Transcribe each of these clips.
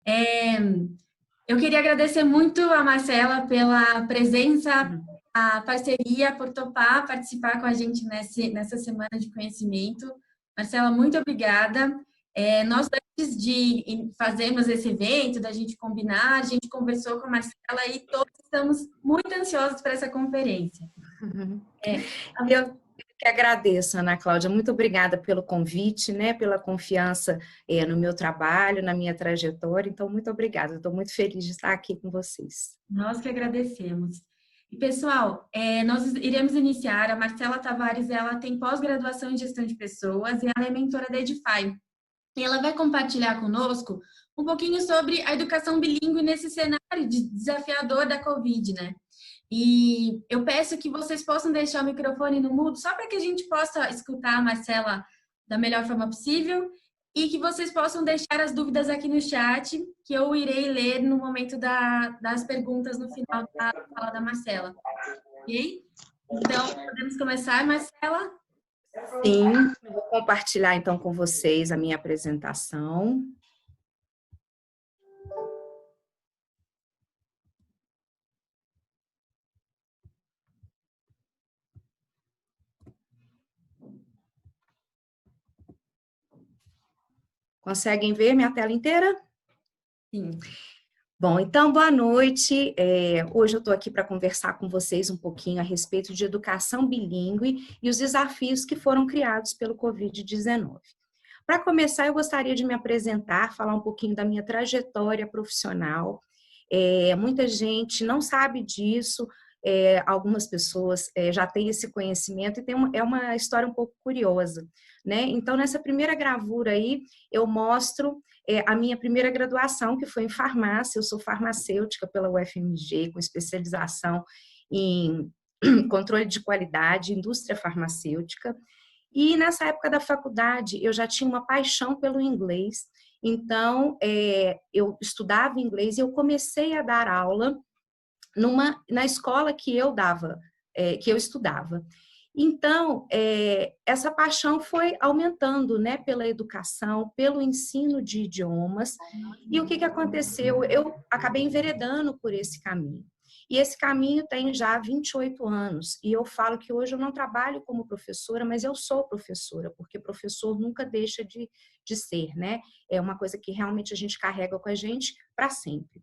É, eu queria agradecer muito a Marcela pela presença, a parceria, por topar participar com a gente nessa semana de conhecimento. Marcela, muito obrigada. Nós, antes de fazermos esse evento, da gente combinar, a gente conversou com a Marcela e todos estamos muito ansiosos para essa conferência. Uhum. É, Eu que agradeço, Ana Cláudia, muito obrigada pelo convite, né, pela confiança no meu trabalho, na minha trajetória, então muito obrigada, estou muito feliz de estar aqui com vocês. Nós que agradecemos. E, pessoal, nós iremos iniciar. A Marcela Tavares, ela tem pós-graduação em gestão de pessoas e ela é mentora da Edify. E ela vai compartilhar conosco um pouquinho sobre a educação bilíngue nesse cenário desafiador da Covid, né? E eu peço que vocês possam deixar o microfone no mudo, só para que a gente possa escutar a Marcela da melhor forma possível e que vocês possam deixar as dúvidas aqui no chat, que eu irei ler no momento das perguntas no final da fala da Marcela. Ok? Então, podemos começar, Marcela? Sim, vou compartilhar então com vocês a minha apresentação. Conseguem ver minha tela inteira? Sim. Bom, então, boa noite. Hoje eu estou aqui para conversar com vocês um pouquinho a respeito de educação bilíngue e os desafios que foram criados pelo Covid-19. Para começar, eu gostaria de me apresentar, falar um pouquinho da minha trajetória profissional. Muita gente não sabe disso, algumas pessoas já têm esse conhecimento e é uma história um pouco curiosa, né? Então, nessa primeira gravura aí, eu mostro a minha primeira graduação, que foi em farmácia. Eu sou farmacêutica pela UFMG, com especialização em controle de qualidade, indústria farmacêutica. E nessa época da faculdade, eu já tinha uma paixão pelo inglês. Então, eu estudava inglês e eu comecei a dar aula na escola que eu dava, que eu estudava. Então, essa paixão foi aumentando, né, pela educação, pelo ensino de idiomas. E o que aconteceu? Eu acabei enveredando por esse caminho. E esse caminho tem já 28 anos. E eu falo que hoje eu não trabalho como professora, mas eu sou professora, porque professor nunca deixa de ser, né? É uma coisa que realmente a gente carrega com a gente para sempre.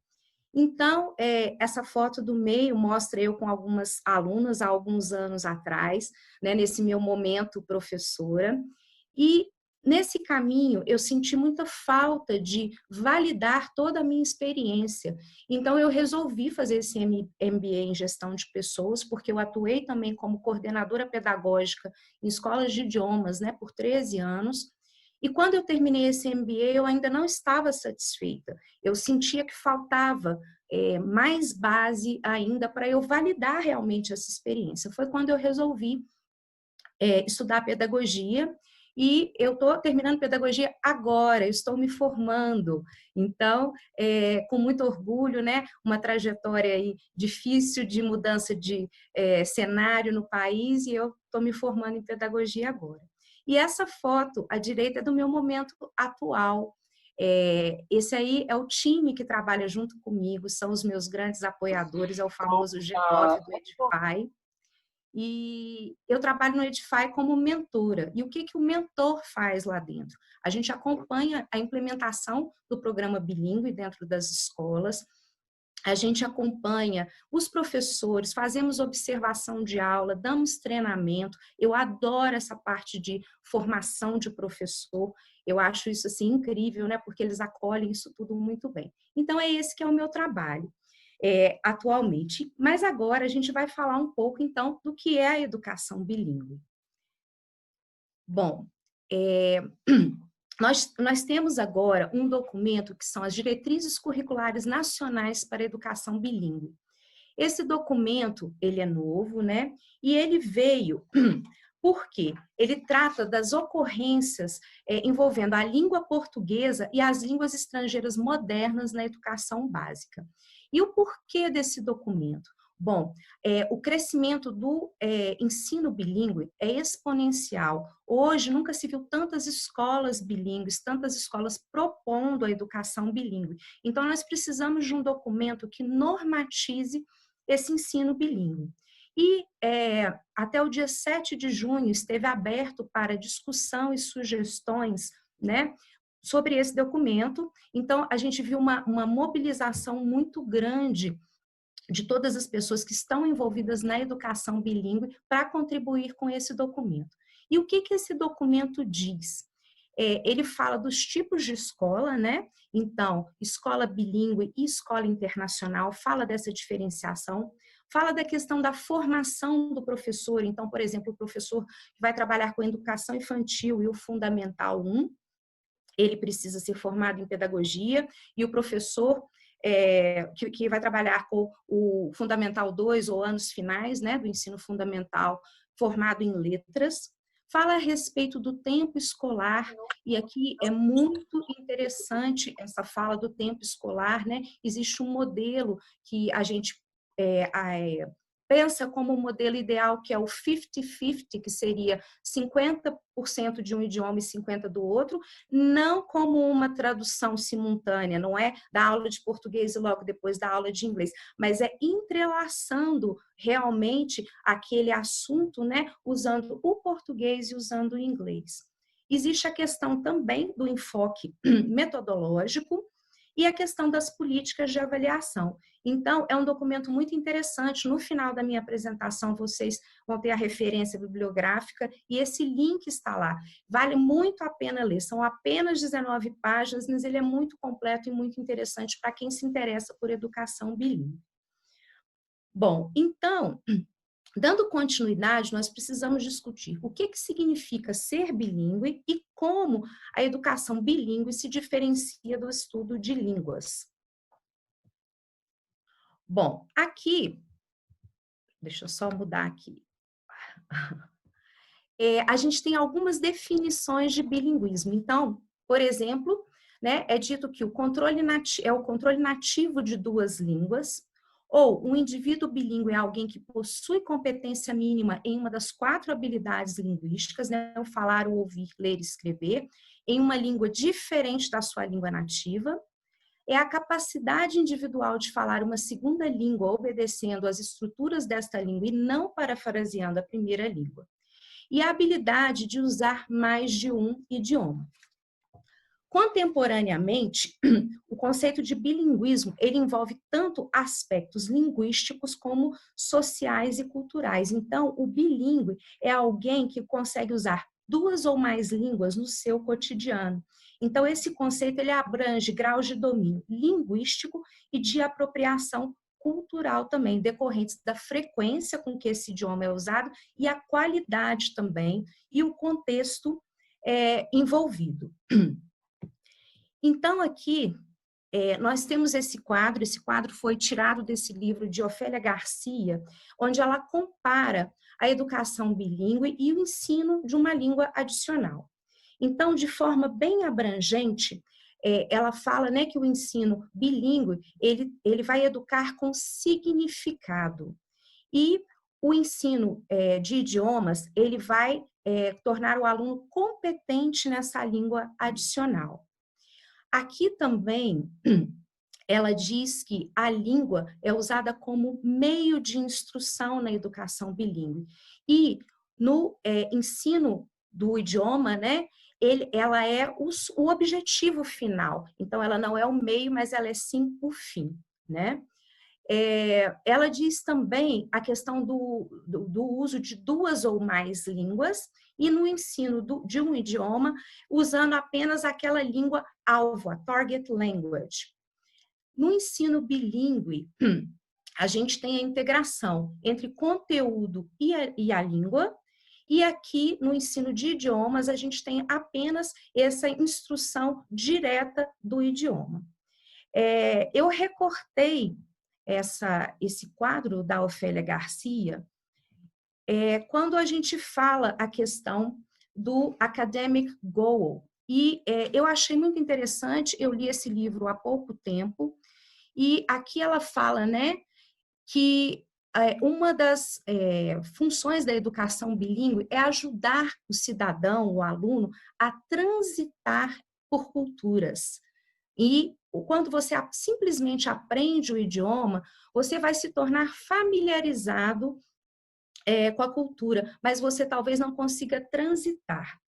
Então, essa foto do meio mostra eu com algumas alunas há alguns anos atrás, né, nesse meu momento professora. E nesse caminho eu senti muita falta de validar toda a minha experiência. Então, eu resolvi fazer esse MBA em gestão de pessoas, porque eu atuei também como coordenadora pedagógica em escolas de idiomas, né, por 13 anos. E quando eu terminei esse MBA, eu ainda não estava satisfeita. Eu sentia que faltava mais base ainda para eu validar realmente essa experiência. Foi quando eu resolvi estudar pedagogia e eu estou terminando pedagogia agora, eu estou me formando. Então, com muito orgulho, né, uma trajetória aí difícil de mudança de cenário no país e eu estou me formando em pedagogia agora. E essa foto à direita é do meu momento atual. Esse aí é o time que trabalha junto comigo, são os meus grandes apoiadores, é o famoso G9 do Edify. E eu trabalho no Edify como mentora. E o que o mentor faz lá dentro? A gente acompanha a implementação do programa bilíngue dentro das escolas, a gente acompanha os professores, fazemos observação de aula, damos treinamento. Eu adoro essa parte de formação de professor. Eu acho isso assim incrível, né? Porque eles acolhem isso tudo muito bem. Então é esse que é o meu trabalho atualmente. Mas agora a gente vai falar um pouco então do que é a educação bilíngue. Bom, nós temos agora um documento que são as Diretrizes Curriculares Nacionais para a Educação Bilíngue. Esse documento, ele é novo, né? E ele veio porque ele trata das ocorrências envolvendo a língua portuguesa e as línguas estrangeiras modernas na educação básica. E o porquê desse documento? Bom, o crescimento do ensino bilíngue é exponencial. Hoje, nunca se viu tantas escolas bilíngues, tantas escolas propondo a educação bilíngue. Então, nós precisamos de um documento que normatize esse ensino bilíngue. E até o dia 7 de junho esteve aberto para discussão e sugestões, né, sobre esse documento. Então, a gente viu uma mobilização muito grande de todas as pessoas que estão envolvidas na educação bilíngue para contribuir com esse documento. E o que esse documento diz? Ele fala dos tipos de escola, né? Então, escola bilíngue e escola internacional, fala dessa diferenciação, fala da questão da formação do professor. Então, por exemplo, o professor que vai trabalhar com educação infantil e o Fundamental 1, ele precisa ser formado em pedagogia, e o professor que vai trabalhar com o Fundamental 2 ou anos finais, né, do ensino fundamental, formado em letras, fala a respeito do tempo escolar, e aqui é muito interessante essa fala do tempo escolar, né? Existe um modelo que a gente pensa como um modelo ideal, que é o 50-50, que seria 50% de um idioma e 50% do outro, não como uma tradução simultânea, não é da aula de português e logo depois da aula de inglês, mas é entrelaçando realmente aquele assunto, né, usando o português e usando o inglês. Existe a questão também do enfoque metodológico e a questão das políticas de avaliação. Então, é um documento muito interessante. No final da minha apresentação, vocês vão ter a referência bibliográfica e esse link está lá. Vale muito a pena ler. São apenas 19 páginas, mas ele é muito completo e muito interessante para quem se interessa por educação bilíngue. Bom, então, dando continuidade, nós precisamos discutir o que significa ser bilíngue e como a educação bilíngue se diferencia do estudo de línguas. Bom, aqui, deixa eu só mudar aqui. A gente tem algumas definições de bilinguismo. Então, por exemplo, né, é dito que o controle é o controle nativo de duas línguas, ou um indivíduo bilíngue é alguém que possui competência mínima em uma das 4 habilidades linguísticas, né, o falar, o ouvir, ler e escrever, em uma língua diferente da sua língua nativa. É a capacidade individual de falar uma segunda língua, obedecendo às estruturas desta língua e não parafraseando a primeira língua. E a habilidade de usar mais de um idioma. Contemporaneamente, o conceito de bilinguismo, ele envolve tanto aspectos linguísticos como sociais e culturais. Então, o bilíngue é alguém que consegue usar 2 ou mais línguas no seu cotidiano. Então, esse conceito ele abrange graus de domínio linguístico e de apropriação cultural também, decorrentes da frequência com que esse idioma é usado e a qualidade também e o contexto envolvido. Então, aqui, nós temos esse quadro foi tirado desse livro de Ofélia Garcia, onde ela compara a educação bilíngue e o ensino de uma língua adicional. Então, de forma bem abrangente, ela fala, né, que o ensino bilíngue, ele vai educar com significado. E o ensino de idiomas, ele vai tornar o aluno competente nessa língua adicional. Aqui também, ela diz que a língua é usada como meio de instrução na educação bilíngue. E no ensino do idioma, né, ela é o objetivo final. Então, ela não é o meio, mas ela é sim o fim, né? Ela diz também a questão do uso de 2 ou mais línguas e no ensino de um idioma, usando apenas aquela língua alvo, a target language. No ensino bilíngue, a gente tem a integração entre conteúdo e a língua, e aqui no ensino de idiomas, a gente tem apenas essa instrução direta do idioma. Eu recortei esse quadro da Ofélia Garcia, quando a gente fala a questão do academic goal. E eu achei muito interessante, eu li esse livro há pouco tempo, e aqui ela fala, né, que uma das funções da educação bilíngue é ajudar o cidadão, o aluno, a transitar por culturas. E quando você simplesmente aprende o idioma, você vai se tornar familiarizado com a cultura, mas você talvez não consiga transitar.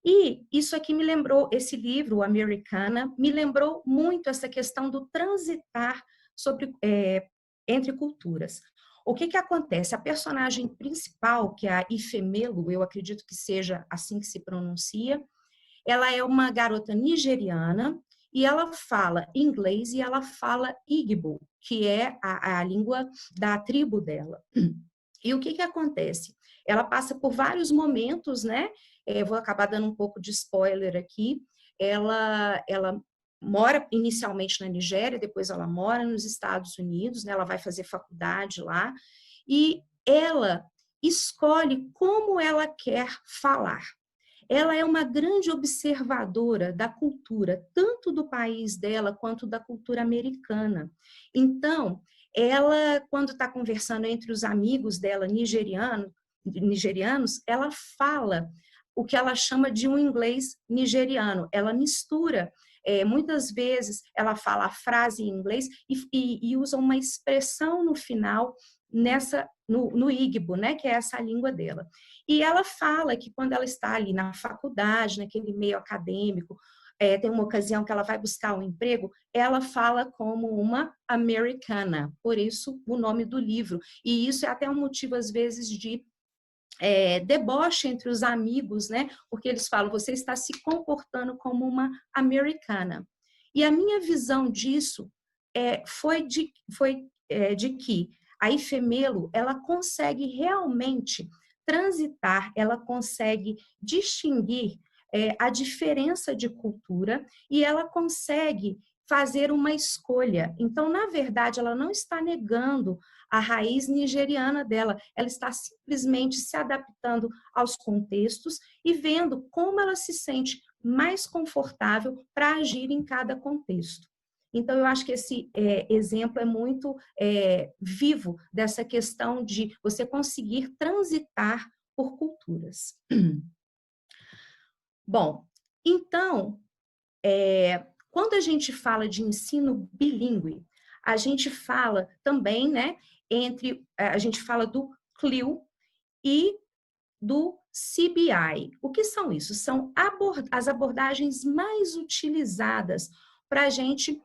E isso aqui me lembrou, esse livro, Americana, me lembrou muito essa questão do transitar entre culturas. O que acontece? A personagem principal, que é a Ifemelo, eu acredito que seja assim que se pronuncia, ela é uma garota nigeriana e ela fala inglês e ela fala Igbo, que é a língua da tribo dela. E o que acontece? Ela passa por vários momentos, né? Vou acabar dando um pouco de spoiler aqui. Ela mora inicialmente na Nigéria, depois ela mora nos Estados Unidos, né? Ela vai fazer faculdade lá e ela escolhe como ela quer falar. Ela é uma grande observadora da cultura, tanto do país dela quanto da cultura americana. Então, ela, quando está conversando entre os amigos dela nigerianos, ela fala o que ela chama de um inglês nigeriano. Ela mistura, muitas vezes ela fala a frase em inglês e usa uma expressão no final no Igbo, né, que é essa língua dela. E ela fala que quando ela está ali na faculdade, naquele meio acadêmico, tem uma ocasião que ela vai buscar um emprego, ela fala como uma americana, por isso o nome do livro. E isso é até um motivo, às vezes, de deboche entre os amigos, né? Porque eles falam, você está se comportando como uma americana. E a minha visão disso foi de que a Ifemelo, ela consegue realmente transitar, ela consegue distinguir a diferença de cultura e ela consegue fazer uma escolha. Então, na verdade, ela não está negando a raiz nigeriana dela, ela está simplesmente se adaptando aos contextos e vendo como ela se sente mais confortável para agir em cada contexto. Então, eu acho que esse exemplo é muito vivo dessa questão de você conseguir transitar por culturas. Bom, então, quando a gente fala de ensino bilíngue, a gente fala também, né, a gente fala do CLIL e do CBI. O que são isso? São as abordagens mais utilizadas para a gente,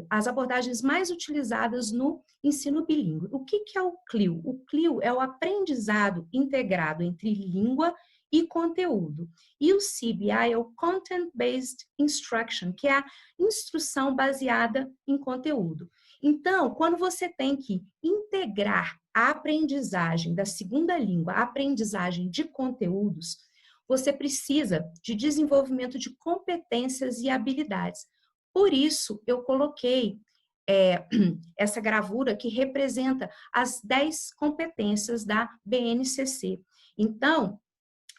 as abordagens mais utilizadas no ensino bilíngue. O que é o CLIL? O CLIL é o aprendizado integrado entre língua e conteúdo. E o CBI é o Content-Based Instruction, que é a instrução baseada em conteúdo. Então, quando você tem que integrar a aprendizagem da segunda língua, a aprendizagem de conteúdos, você precisa de desenvolvimento de competências e habilidades. Por isso, eu coloquei essa gravura que representa as 10 competências da BNCC. Então,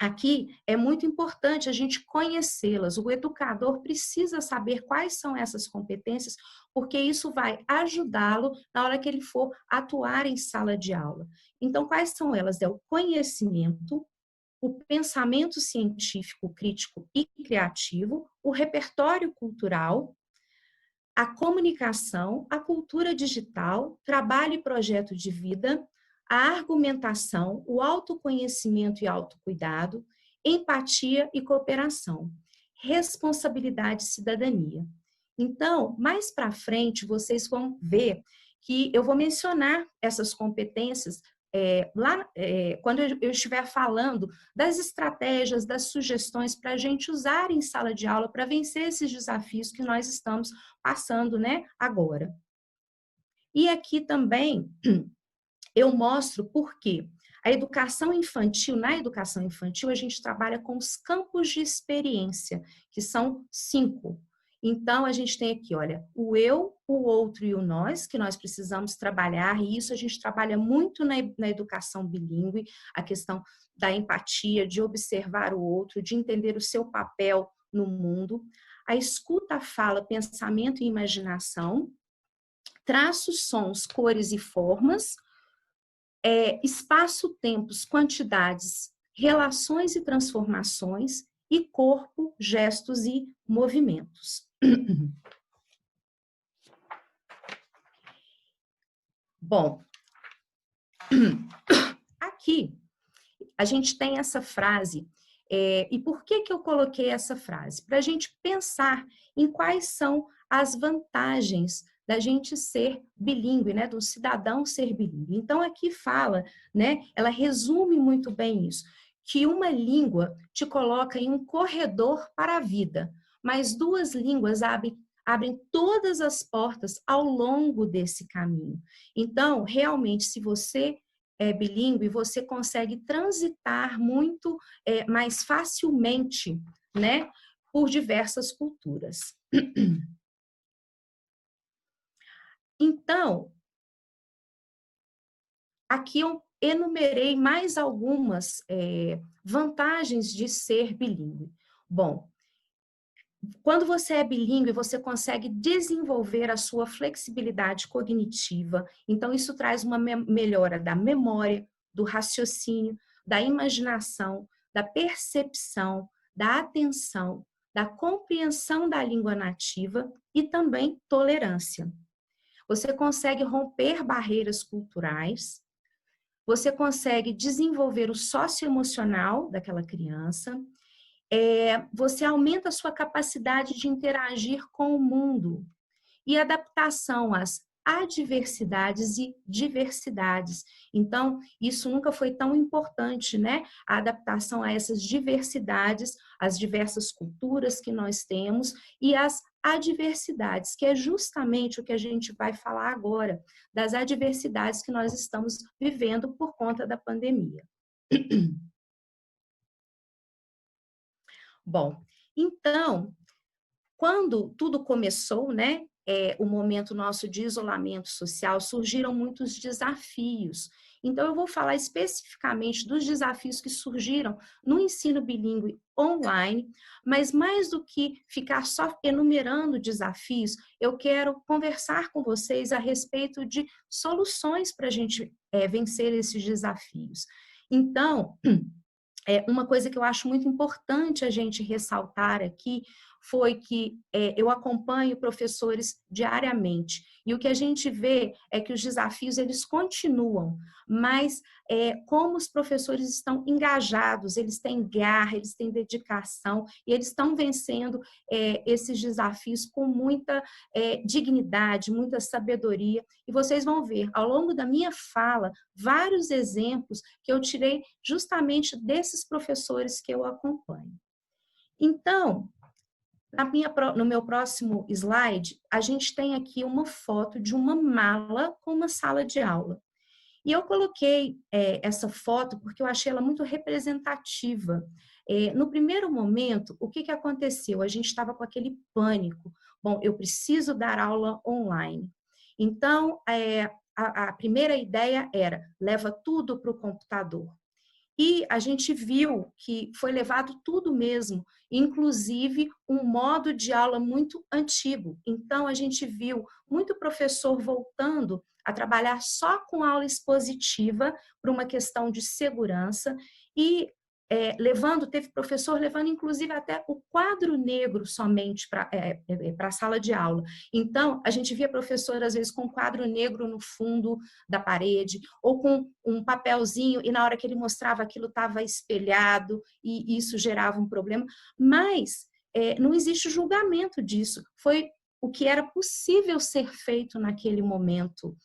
aqui é muito importante a gente conhecê-las. O educador precisa saber quais são essas competências, porque isso vai ajudá-lo na hora que ele for atuar em sala de aula. Então, quais são elas? É o conhecimento, o pensamento científico, crítico e criativo, o repertório cultural, a comunicação, a cultura digital, trabalho e projeto de vida, a argumentação, o autoconhecimento e autocuidado, empatia e cooperação, responsabilidade e cidadania. Então, mais para frente, vocês vão ver que eu vou mencionar essas competências quando eu estiver falando das estratégias, das sugestões para a gente usar em sala de aula para vencer esses desafios que nós estamos passando, né, agora. E aqui também eu mostro por quê. Na educação infantil, a gente trabalha com os campos de experiência, que são 5. Então, a gente tem aqui, olha, o eu, o outro e o nós, que nós precisamos trabalhar, e isso a gente trabalha muito na educação bilíngue, a questão da empatia, de observar o outro, de entender o seu papel no mundo. A escuta, a fala, pensamento e imaginação. traços, sons, cores e formas, espaço, tempos, quantidades, relações e transformações, e corpo, gestos e movimentos. Bom, aqui a gente tem essa frase, e por que eu coloquei essa frase? Para a gente pensar em quais são as vantagens da gente ser bilíngue, né, do cidadão ser bilíngue. Então, aqui fala, né, ela resume muito bem isso, que uma língua te coloca em um corredor para a vida, mas duas línguas abrem todas as portas ao longo desse caminho. Então, realmente, se você é bilíngue, você consegue transitar muito mais facilmente, né, por diversas culturas. Então, aqui eu enumerei mais algumas vantagens de ser bilíngue. Bom, quando você é bilíngue, você consegue desenvolver a sua flexibilidade cognitiva. Então, isso traz uma melhora da memória, do raciocínio, da imaginação, da percepção, da atenção, da compreensão da língua nativa e também tolerância. Você consegue romper barreiras culturais, você consegue desenvolver o socioemocional daquela criança, você aumenta a sua capacidade de interagir com o mundo e adaptação às adversidades e diversidades. Então, isso nunca foi tão importante, né? A adaptação a essas diversidades, as diversas culturas que nós temos e as adversidades, que é justamente o que a gente vai falar agora, das adversidades que nós estamos vivendo por conta da pandemia. Bom, então, quando tudo começou, né, o momento nosso de isolamento social, surgiram muitos desafios. Então, eu vou falar especificamente dos desafios que surgiram no ensino bilíngue online, mas mais do que ficar só enumerando desafios, eu quero conversar com vocês a respeito de soluções para a gente vencer esses desafios. Então, uma coisa que eu acho muito importante a gente ressaltar aqui foi que eu acompanho professores diariamente e o que a gente vê é que os desafios eles continuam, mas como os professores estão engajados, eles têm garra, eles têm dedicação e eles estão vencendo esses desafios com muita dignidade, muita sabedoria e vocês vão ver ao longo da minha fala vários exemplos que eu tirei justamente desses professores que eu acompanho. Então, no meu próximo slide, a gente tem aqui uma foto de uma mala com uma sala de aula. E eu coloquei essa foto porque eu achei ela muito representativa. No primeiro momento, o que aconteceu? A gente estava com aquele pânico. Bom, eu preciso dar aula online. Então, a primeira ideia era, leva tudo para o computador. E a gente viu que foi levado tudo mesmo, inclusive um modo de aula muito antigo. Então, a gente viu muito professor voltando a trabalhar só com aula expositiva por uma questão de segurança e teve professor levando inclusive até o quadro negro somente para a sala de aula. Então, a gente via professor às vezes com um quadro negro no fundo da parede ou com um papelzinho e na hora que ele mostrava aquilo estava espelhado e isso gerava um problema, mas não existe julgamento disso, foi o que era possível ser feito naquele momento.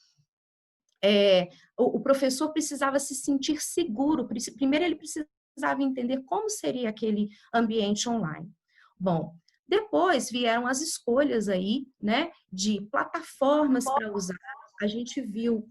O professor precisava se sentir seguro, primeiro ele precisava entender como seria aquele ambiente online. Bom, depois vieram as escolhas aí, né, de plataformas para usar. A gente viu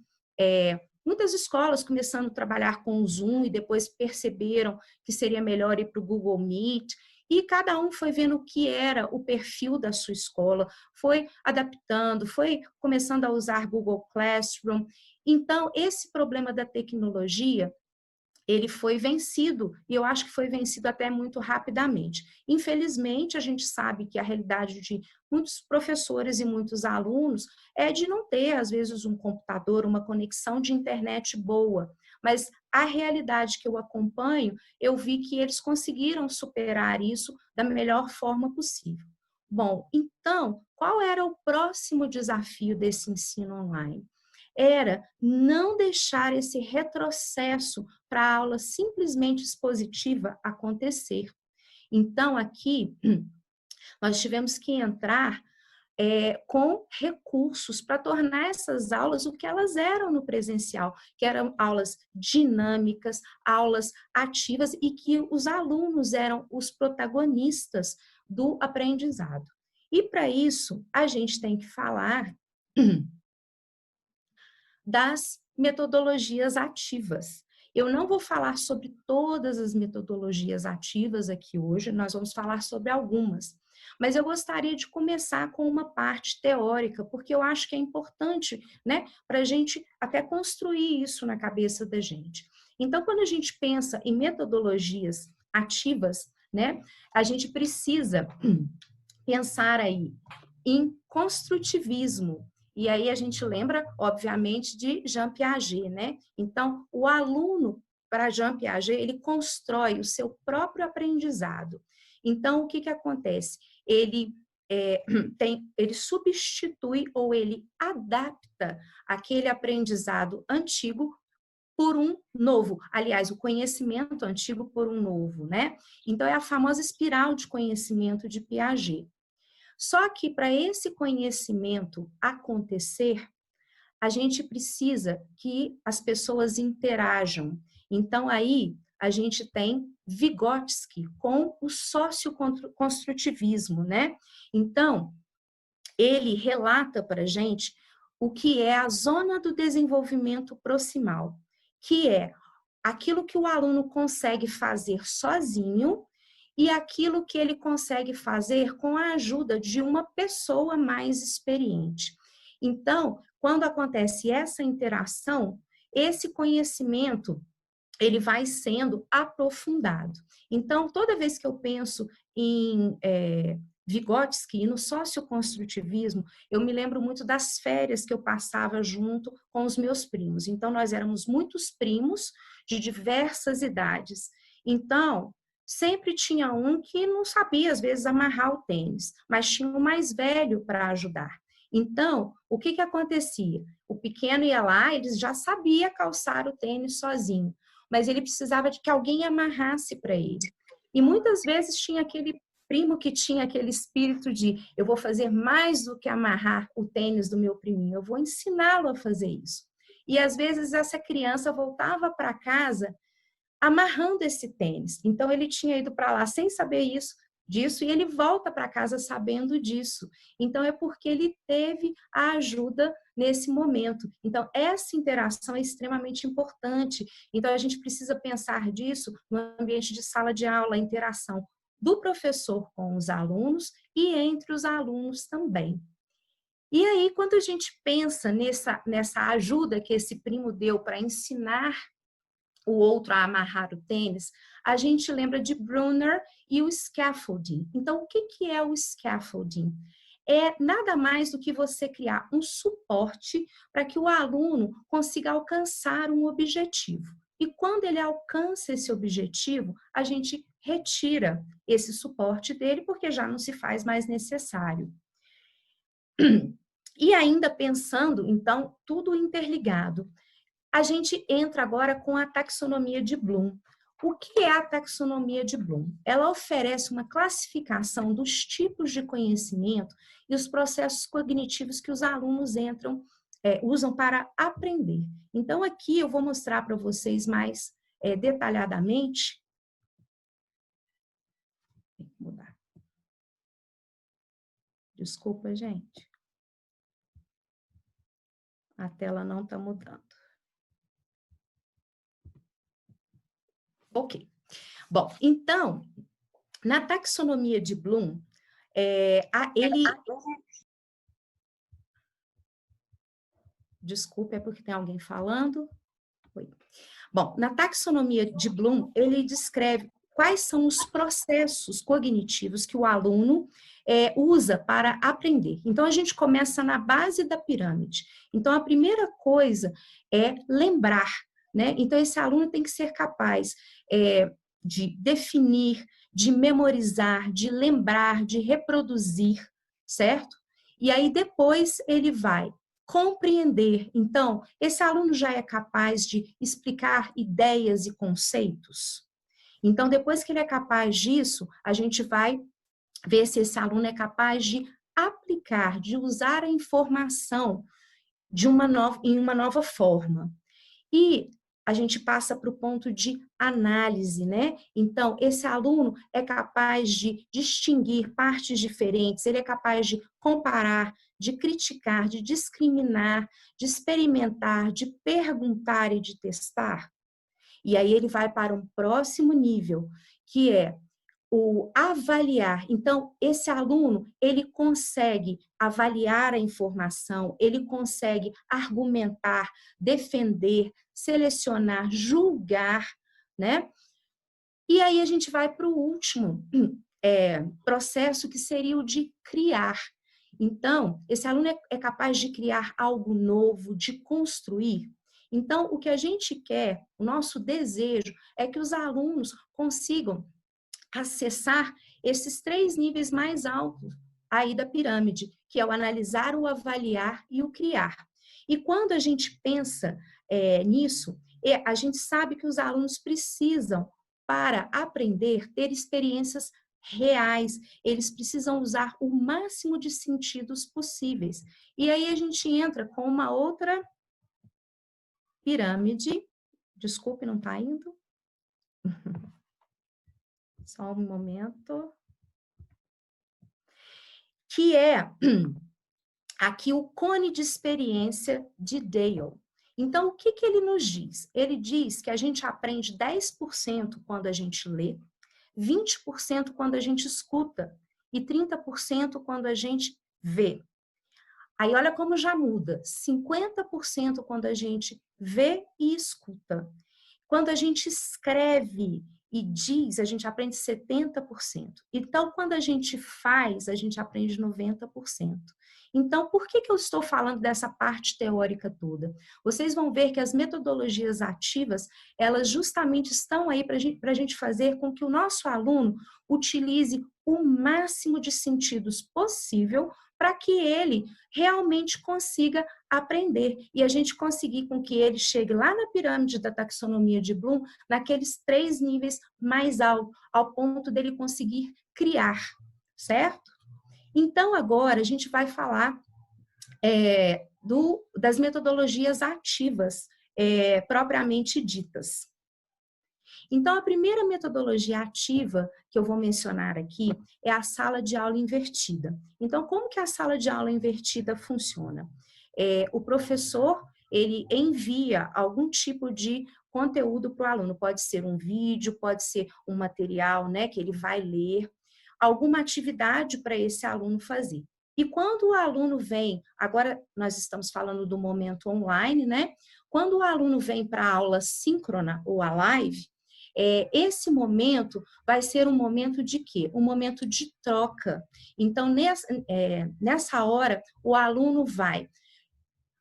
muitas escolas começando a trabalhar com o Zoom e depois perceberam que seria melhor ir para o Google Meet. E cada um foi vendo o que era o perfil da sua escola, foi adaptando, foi começando a usar Google Classroom. Então, esse problema da tecnologia, ele foi vencido, e eu acho que foi vencido até muito rapidamente. Infelizmente, a gente sabe que a realidade de muitos professores e muitos alunos é de não ter, às vezes, um computador, uma conexão de internet boa, mas a realidade que eu acompanho, eu vi que eles conseguiram superar isso da melhor forma possível. Bom, então, qual era o próximo desafio desse ensino online? Era não deixar esse retrocesso para a aula simplesmente expositiva acontecer. Então, aqui, nós tivemos que entrar com recursos para tornar essas aulas o que elas eram no presencial, que eram aulas dinâmicas, aulas ativas e que os alunos eram os protagonistas do aprendizado. E para isso, a gente tem que falar das metodologias ativas. Eu não vou falar sobre todas as metodologias ativas aqui hoje, nós vamos falar sobre algumas. Mas eu gostaria de começar com uma parte teórica, porque eu acho que é importante, né, para a gente até construir isso na cabeça da gente. Então, quando a gente pensa em metodologias ativas, né, a gente precisa pensar aí em construtivismo. E aí a gente lembra, obviamente, de Jean Piaget, né? Então, o aluno, para Jean Piaget, ele constrói o seu próprio aprendizado. Então, o que acontece? Ele ele substitui ou ele adapta aquele aprendizado antigo por um novo. Aliás, o conhecimento antigo por um novo, né? Então, é a famosa espiral de conhecimento de Piaget. Só que para esse conhecimento acontecer, a gente precisa que as pessoas interajam. Então, aí, a gente tem Vygotsky com o socioconstrutivismo, né? Então, ele relata para a gente o que é a zona do desenvolvimento proximal, que é aquilo que o aluno consegue fazer sozinho e aquilo que ele consegue fazer com a ajuda de uma pessoa mais experiente. Então, quando acontece essa interação, esse conhecimento ele vai sendo aprofundado. Então, toda vez que eu penso em Vygotsky e no socioconstrutivismo, eu me lembro muito das férias que eu passava junto com os meus primos. Então, nós éramos muitos primos de diversas idades. Então, sempre tinha um que não sabia, às vezes, amarrar o tênis, mas tinha um mais velho para ajudar. Então, o que acontecia? O pequeno ia lá, ele já sabia calçar o tênis sozinho, mas ele precisava de que alguém amarrasse para ele. E muitas vezes tinha aquele primo que tinha aquele espírito de eu vou fazer mais do que amarrar o tênis do meu priminho, eu vou ensiná-lo a fazer isso. E às vezes essa criança voltava para casa amarrando esse tênis. Então ele tinha ido para lá sem saber disso e ele volta para casa sabendo disso. Então é porque ele teve a ajuda nesse momento. Então essa interação é extremamente importante. Então a gente precisa pensar disso no ambiente de sala de aula, a interação do professor com os alunos e entre os alunos também. E aí, quando a gente pensa nessa ajuda que esse primo deu para ensinar o outro a amarrar o tênis, a gente lembra de Brunner e o scaffolding. Então, o que é o scaffolding? É nada mais do que você criar um suporte para que o aluno consiga alcançar um objetivo. E quando ele alcança esse objetivo, a gente retira esse suporte dele, porque já não se faz mais necessário. E ainda pensando, então, tudo interligado. A gente entra agora com a taxonomia de Bloom. O que é a taxonomia de Bloom? Ela oferece uma classificação dos tipos de conhecimento e os processos cognitivos que os alunos usam para aprender. Então, aqui eu vou mostrar para vocês mais detalhadamente. Tem que mudar. Desculpa, gente. A tela não está mudando. Ok. Bom, então, na taxonomia de Bloom, ele... Desculpa, é porque tem alguém falando. Oi. Bom, na taxonomia de Bloom, ele descreve quais são os processos cognitivos que o aluno usa para aprender. Então, a gente começa na base da pirâmide. Então, a primeira coisa é lembrar, né? Então, esse aluno tem que ser capaz de definir, de memorizar, de lembrar, de reproduzir, certo? E aí, depois, ele vai compreender. Então, esse aluno já é capaz de explicar ideias e conceitos? Então, depois que ele é capaz disso, a gente vai ver se esse aluno é capaz de aplicar, de usar a informação em uma nova forma. E a gente passa para o ponto de análise, né? Então, esse aluno é capaz de distinguir partes diferentes, ele é capaz de comparar, de criticar, de discriminar, de experimentar, de perguntar e de testar. E aí ele vai para um próximo nível, que é o avaliar. Então, esse aluno, ele consegue avaliar a informação, ele consegue argumentar, defender, selecionar, julgar, né? E aí a gente vai para o último processo, que seria o de criar. Então, esse aluno é capaz de criar algo novo, de construir. Então, o que a gente quer, o nosso desejo, é que os alunos consigam acessar esses 3 níveis mais altos aí da pirâmide, que é o analisar, o avaliar e o criar. E quando a gente pensa nisso, a gente sabe que os alunos precisam, para aprender, ter experiências reais, eles precisam usar o máximo de sentidos possíveis. E aí a gente entra com uma outra pirâmide, desculpe, não está indo. Só um momento. Que é aqui o cone de experiência de Dale. Então, o que ele nos diz? Ele diz que a gente aprende 10% quando a gente lê, 20% quando a gente escuta e 30% quando a gente vê. Aí olha como já muda, 50% quando a gente vê e escuta. Quando a gente escreve e diz, a gente aprende 70%. Então, quando a gente faz, a gente aprende 90%. Então, por que eu estou falando dessa parte teórica toda? Vocês vão ver que as metodologias ativas, elas justamente estão aí para a gente fazer com que o nosso aluno utilize o máximo de sentidos possível para que ele realmente consiga aprender e a gente conseguir com que ele chegue lá na pirâmide da taxonomia de Bloom, naqueles 3 níveis mais altos, ao ponto dele conseguir criar, certo? Então, agora a gente vai falar das metodologias ativas propriamente ditas. Então, a primeira metodologia ativa que eu vou mencionar aqui é a sala de aula invertida. Então, como que a sala de aula invertida funciona? O professor, ele envia algum tipo de conteúdo para o aluno. Pode ser um vídeo, pode ser um material, né, que ele vai ler, alguma atividade para esse aluno fazer. E quando o aluno vem, agora nós estamos falando do momento online, né? Quando o aluno vem para a aula síncrona ou a live, esse momento vai ser um momento de quê? Um momento de troca. Então, nessa hora, o aluno vai,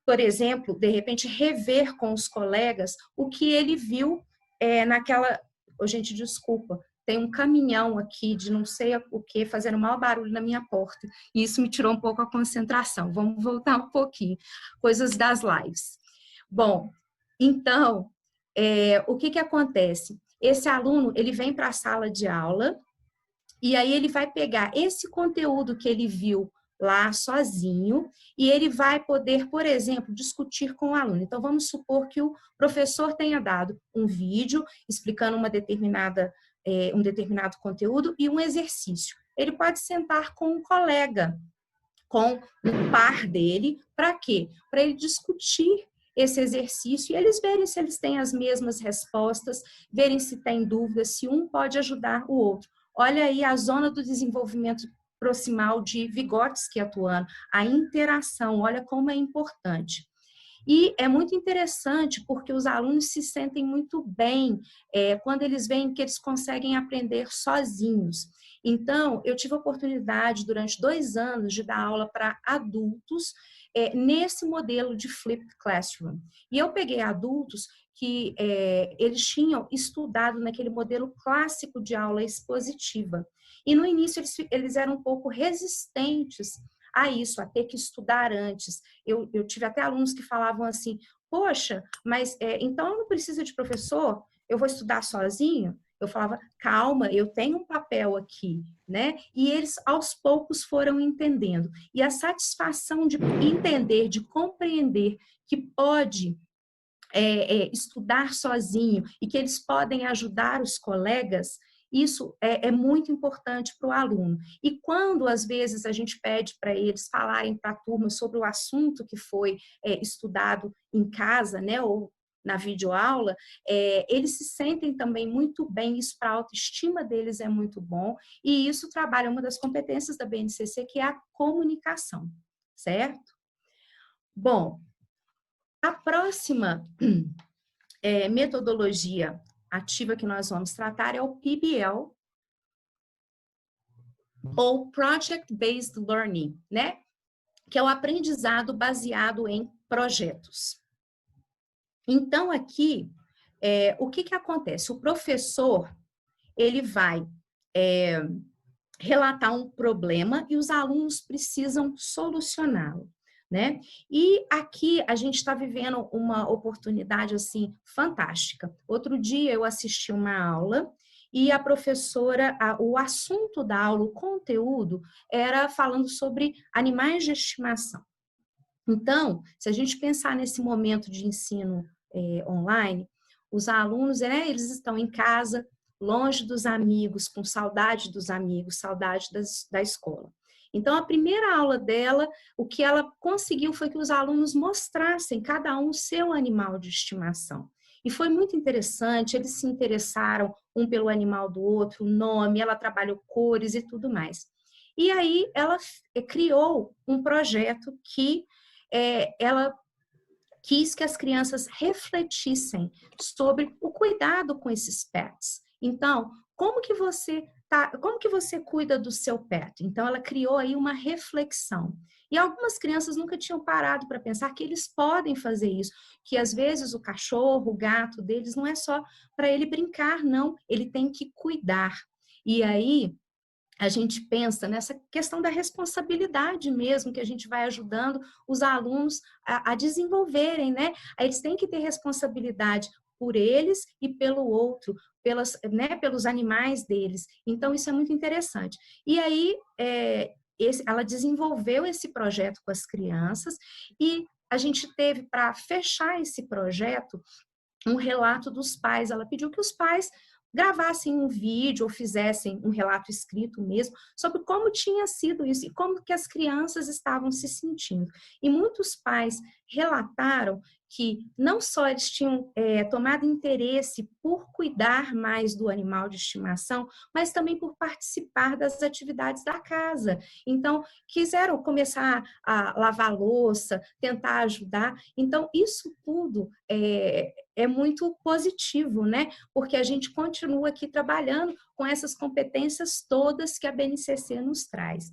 por exemplo, de repente, rever com os colegas o que ele viu naquela... Oh, gente, desculpa, tem um caminhão aqui de não sei o que, fazendo mau barulho na minha porta. E isso me tirou um pouco a concentração. Vamos voltar um pouquinho. Coisas das lives. Bom, então, o que acontece? Esse aluno, ele vem para a sala de aula e aí ele vai pegar esse conteúdo que ele viu lá sozinho e ele vai poder, por exemplo, discutir com o aluno. Então, vamos supor que o professor tenha dado um vídeo explicando um determinado conteúdo e um exercício. Ele pode sentar com um colega, com um par dele, para quê? Para ele discutir esse exercício e eles verem se eles têm as mesmas respostas, verem se tem dúvidas, se um pode ajudar o outro. Olha aí a zona do desenvolvimento proximal de Vygotsky atuando, a interação, olha como é importante. E é muito interessante porque os alunos se sentem muito bem quando eles veem que eles conseguem aprender sozinhos. Então, eu tive a oportunidade durante 2 anos de dar aula para adultos nesse modelo de Flipped Classroom. E eu peguei adultos que eles tinham estudado naquele modelo clássico de aula expositiva. E no início eles eram um pouco resistentes a isso, a ter que estudar antes. Eu tive até alunos que falavam assim, poxa, mas então eu não preciso de professor? Eu vou estudar sozinho? Eu falava, calma, eu tenho um papel aqui, né? E eles aos poucos foram entendendo. E a satisfação de entender, de compreender que pode estudar sozinho e que eles podem ajudar os colegas, isso é muito importante para o aluno. E quando, às vezes, a gente pede para eles falarem para a turma sobre o assunto que foi estudado em casa, né, ou na videoaula, eles se sentem também muito bem, isso para a autoestima deles é muito bom, e isso trabalha uma das competências da BNCC, que é a comunicação, certo? Bom, a próxima metodologia ativa que nós vamos tratar é o PBL, ou Project Based Learning, né? Que é o aprendizado baseado em projetos. Então, aqui, o que acontece? O professor, ele vai relatar um problema e os alunos precisam solucioná-lo, né? E aqui a gente está vivendo uma oportunidade, assim, fantástica. Outro dia eu assisti uma aula e a professora, o assunto da aula, o conteúdo, era falando sobre animais de estimação. Então, se a gente pensar nesse momento de ensino online, os alunos, eles estão em casa, longe dos amigos, com saudade dos amigos, saudade da escola. Então, a primeira aula dela, o que ela conseguiu foi que os alunos mostrassem cada um o seu animal de estimação. E foi muito interessante, eles se interessaram um pelo animal do outro, o nome, ela trabalhou cores e tudo mais. E aí, ela criou um projeto que ela quis que as crianças refletissem sobre o cuidado com esses pets. Então, como que você cuida do seu pet? Então, ela criou aí uma reflexão. E algumas crianças nunca tinham parado para pensar que eles podem fazer isso, que às vezes o cachorro, o gato deles não é só para ele brincar, não, ele tem que cuidar. E aí, a gente pensa nessa questão da responsabilidade mesmo, que a gente vai ajudando os alunos a desenvolverem, né? Aí eles têm que ter responsabilidade por eles e pelo outro, pelos animais deles. Então, isso é muito interessante. E aí, ela desenvolveu esse projeto com as crianças e a gente teve, para fechar esse projeto, um relato dos pais. Ela pediu que os pais gravassem um vídeo ou fizessem um relato escrito mesmo sobre como tinha sido isso e como que as crianças estavam se sentindo. E muitos pais relataram que não só eles tinham tomado interesse por cuidar mais do animal de estimação, mas também por participar das atividades da casa. Então, quiseram começar a lavar louça, tentar ajudar. Então, isso tudo é muito positivo, né? Porque a gente continua aqui trabalhando com essas competências todas que a BNCC nos traz.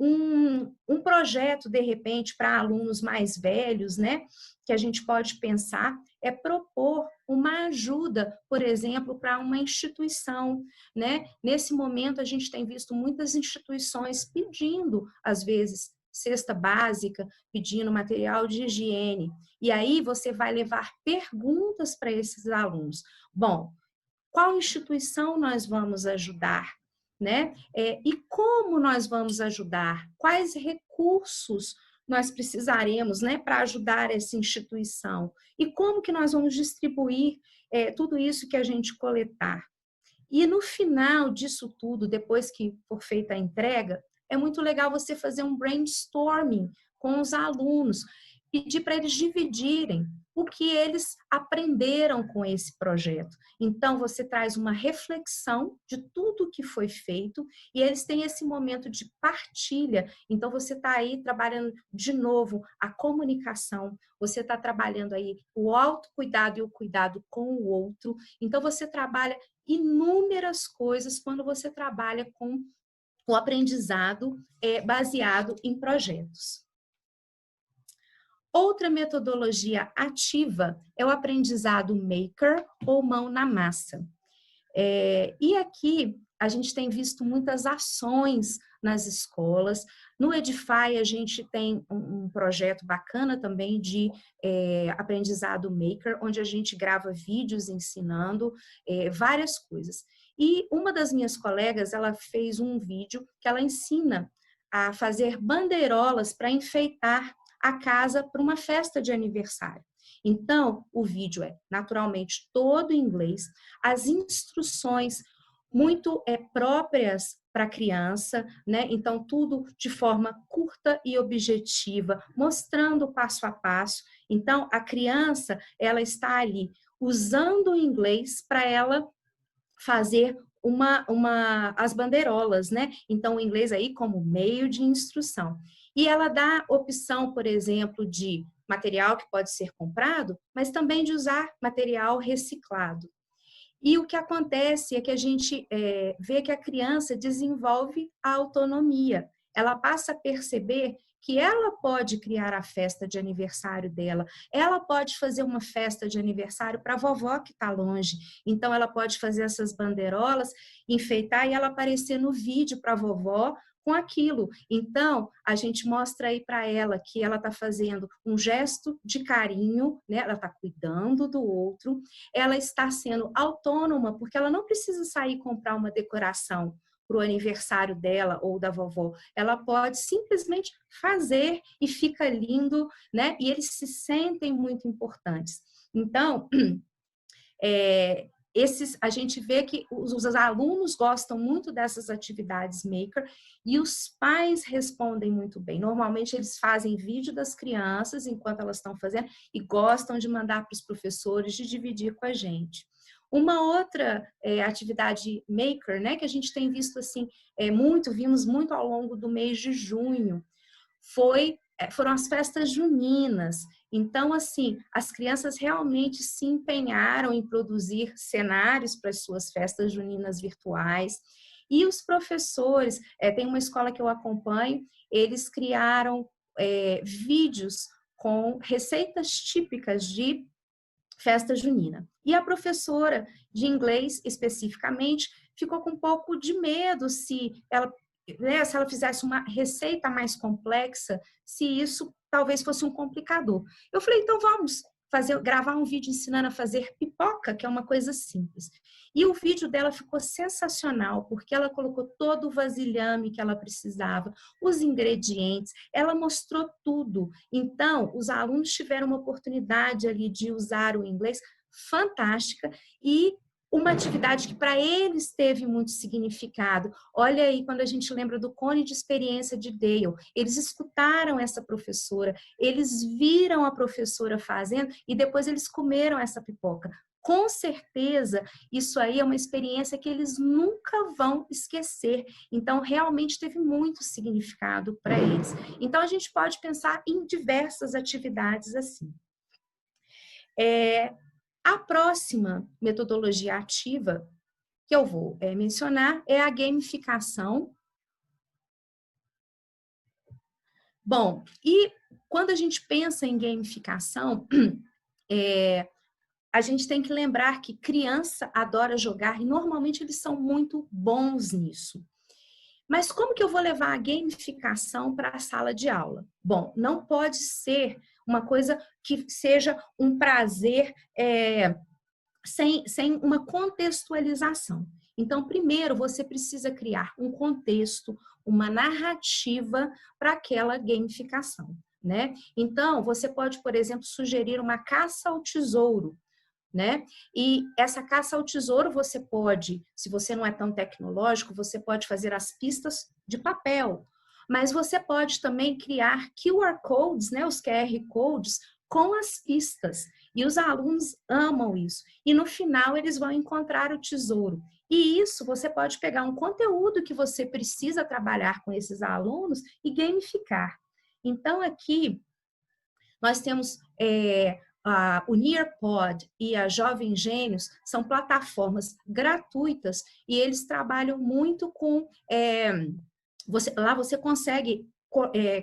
Um projeto, de repente, para alunos mais velhos, né, que a gente pode pensar, é propor uma ajuda, por exemplo, para uma instituição, né? Nesse momento, a gente tem visto muitas instituições pedindo, às vezes, cesta básica, pedindo material de higiene. E aí você vai levar perguntas para esses alunos. Bom, qual instituição nós vamos ajudar? Né? E como nós vamos ajudar? Quais recursos nós precisaremos, né, para ajudar essa instituição? E como que nós vamos distribuir tudo isso que a gente coletar? E no final disso tudo, depois que for feita a entrega, é muito legal você fazer um brainstorming com os alunos. pedir para eles dividirem o que eles aprenderam com esse projeto. Então, você traz uma reflexão de tudo que foi feito e eles têm esse momento de partilha. Então, você está aí trabalhando de novo a comunicação, você está trabalhando aí o autocuidado e o cuidado com o outro. Então, você trabalha inúmeras coisas quando você trabalha com o aprendizado baseado em projetos. Outra metodologia ativa é o aprendizado maker ou mão na massa. E aqui a gente tem visto muitas ações nas escolas. No Edify a gente tem um projeto bacana também de aprendizado maker, onde a gente grava vídeos ensinando várias coisas. E uma das minhas colegas, ela fez um vídeo que ela ensina a fazer bandeirolas para enfeitar a casa para uma festa de aniversário. Então, o vídeo é naturalmente todo em inglês, as instruções muito próprias para a criança, né? Então, tudo de forma curta e objetiva, mostrando passo a passo. Então, a criança, ela está ali usando o inglês para ela fazer as bandeirolas, né? Então, o inglês aí como meio de instrução. E ela dá opção, por exemplo, de material que pode ser comprado, mas também de usar material reciclado. E o que acontece é que a gente vê que a criança desenvolve a autonomia. Ela passa a perceber que ela pode criar a festa de aniversário dela, ela pode fazer uma festa de aniversário para a vovó que está longe. Então, ela pode fazer essas bandeirolas, enfeitar e ela aparecer no vídeo para a vovó com aquilo. Então, a gente mostra aí para ela que ela está fazendo um gesto de carinho, né? Ela está cuidando do outro, ela está sendo autônoma, porque ela não precisa sair comprar uma decoração para o aniversário dela ou da vovó. Ela pode simplesmente fazer e fica lindo, né? E eles se sentem muito importantes. Então, a gente vê que os alunos gostam muito dessas atividades maker e os pais respondem muito bem. Normalmente eles fazem vídeo das crianças enquanto elas estão fazendo e gostam de mandar para os professores, de dividir com a gente. Uma outra atividade maker, né, que a gente tem visto assim vimos muito ao longo do mês de junho, foram as festas juninas. Então, assim, as crianças realmente se empenharam em produzir cenários para as suas festas juninas virtuais. E os professores, tem uma escola que eu acompanho, eles criaram vídeos com receitas típicas de festa junina. E a professora de inglês, especificamente, ficou com um pouco de medo se ela fizesse uma receita mais complexa, se isso talvez fosse um complicador. Eu falei, então vamos gravar um vídeo ensinando a fazer pipoca, que é uma coisa simples. E o vídeo dela ficou sensacional, porque ela colocou todo o vasilhame que ela precisava, os ingredientes, ela mostrou tudo. Então, os alunos tiveram uma oportunidade ali de usar o inglês fantástica e uma atividade que para eles teve muito significado. Olha aí, quando a gente lembra do cone de experiência de Dale, eles escutaram essa professora, eles viram a professora fazendo e depois eles comeram essa pipoca. Com certeza, isso aí é uma experiência que eles nunca vão esquecer. Então, realmente teve muito significado para eles. Então, a gente pode pensar em diversas atividades assim. A próxima metodologia ativa que eu vou mencionar é a gamificação. Bom, e quando a gente pensa em gamificação, a gente tem que lembrar que criança adora jogar e normalmente eles são muito bons nisso. Mas como que eu vou levar a gamificação para a sala de aula? Bom, não pode ser uma coisa que seja um prazer sem uma contextualização. Então, primeiro, você precisa criar um contexto, uma narrativa para aquela gamificação, né? Então, você pode, por exemplo, sugerir uma caça ao tesouro, né? E essa caça ao tesouro você pode, se você não é tão tecnológico, você pode fazer as pistas de papel. Mas você pode também criar QR Codes, né, os QR Codes, com as pistas. E os alunos amam isso. E no final eles vão encontrar o tesouro. E isso você pode pegar um conteúdo que você precisa trabalhar com esses alunos e gamificar. Então, aqui nós temos o Nearpod e a Jovem Gênios, são plataformas gratuitas e eles trabalham muito com... lá você consegue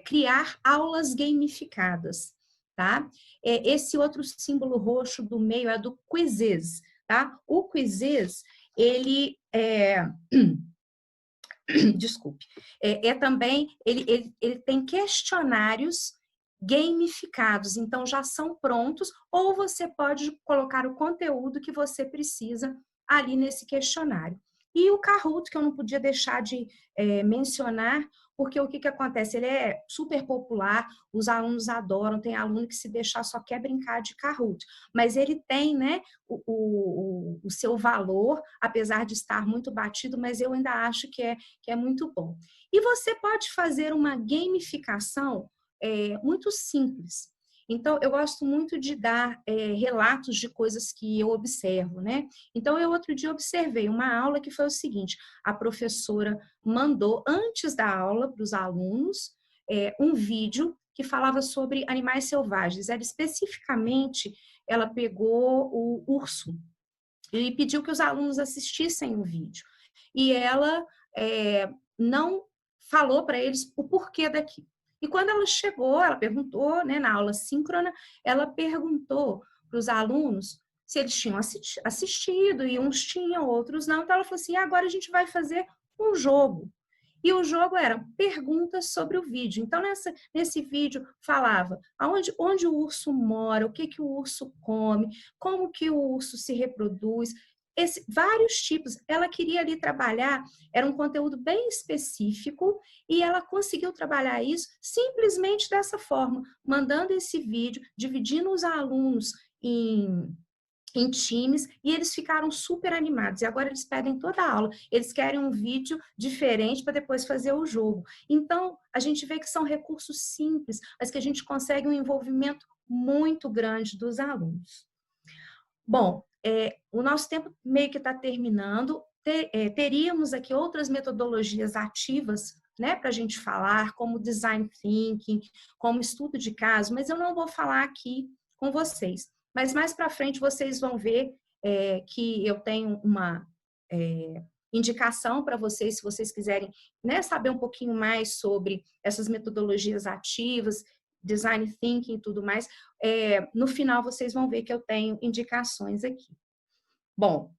criar aulas gamificadas, tá? Esse outro símbolo roxo do meio é do Quizzes, tá? O Quizzes, ele desculpe, também, ele tem questionários gamificados, então já são prontos, ou você pode colocar o conteúdo que você precisa ali nesse questionário. E o Kahoot, que eu não podia deixar de mencionar, porque o que acontece? Ele é super popular, os alunos adoram, tem aluno que se deixar só quer brincar de Kahoot, mas ele tem, né, o seu valor, apesar de estar muito batido, mas eu ainda acho que é muito bom. E você pode fazer uma gamificação muito simples. Então, eu gosto muito de dar relatos de coisas que eu observo, né? Então, eu outro dia observei uma aula que foi o seguinte, a professora mandou, antes da aula, para os alunos, um vídeo que falava sobre animais selvagens. Era especificamente, ela pegou o urso e pediu que os alunos assistissem o vídeo. E ela não falou para eles o porquê daquilo. E quando ela chegou, ela perguntou, né, na aula síncrona, ela perguntou para os alunos se eles tinham assistido, e uns tinham, outros não. Então ela falou assim, agora a gente vai fazer um jogo. E o jogo era perguntas sobre o vídeo. Então, nesse vídeo falava onde o urso mora, o que o urso come, como que o urso se reproduz, vários tipos. Ela queria ali trabalhar, era um conteúdo bem específico, e ela conseguiu trabalhar isso simplesmente dessa forma, mandando esse vídeo, dividindo os alunos em times, e eles ficaram super animados. E agora eles pedem toda a aula. Eles querem um vídeo diferente para depois fazer o jogo. Então, a gente vê que são recursos simples, mas que a gente consegue um envolvimento muito grande dos alunos. Bom, o nosso tempo meio que está terminando. Teríamos aqui outras metodologias ativas, né, para a gente falar, como design thinking, como estudo de caso, mas eu não vou falar aqui com vocês. Mas mais para frente vocês vão ver que eu tenho uma indicação para vocês, se vocês quiserem, né, saber um pouquinho mais sobre essas metodologias ativas, design thinking e tudo mais. No final vocês vão ver que eu tenho indicações aqui. Bom,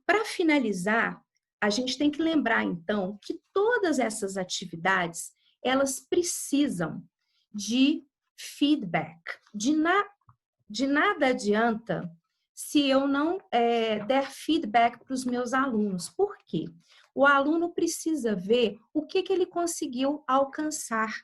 para finalizar, a gente tem que lembrar, então, que todas essas atividades, elas precisam de feedback. De nada adianta se eu não der feedback para os meus alunos. Por quê? O aluno precisa ver o que ele conseguiu alcançar.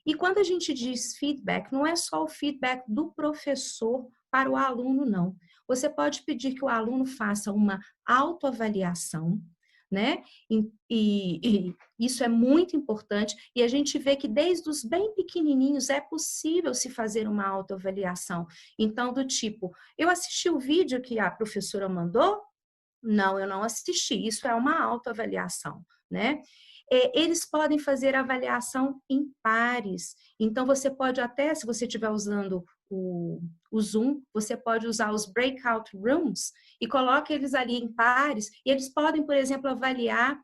E quando a gente diz feedback, não é só o feedback do professor para o aluno, não. Você pode pedir que o aluno faça uma autoavaliação, né? E isso é muito importante. E a gente vê que desde os bem pequenininhos é possível se fazer uma autoavaliação. Então, do tipo, eu assisti o vídeo que a professora mandou? Não, eu não assisti. Isso é uma autoavaliação, né? Eles podem fazer avaliação em pares. Então, você pode até, se você estiver usando o Zoom, você pode usar os breakout rooms e coloca eles ali em pares, e eles podem, por exemplo, avaliar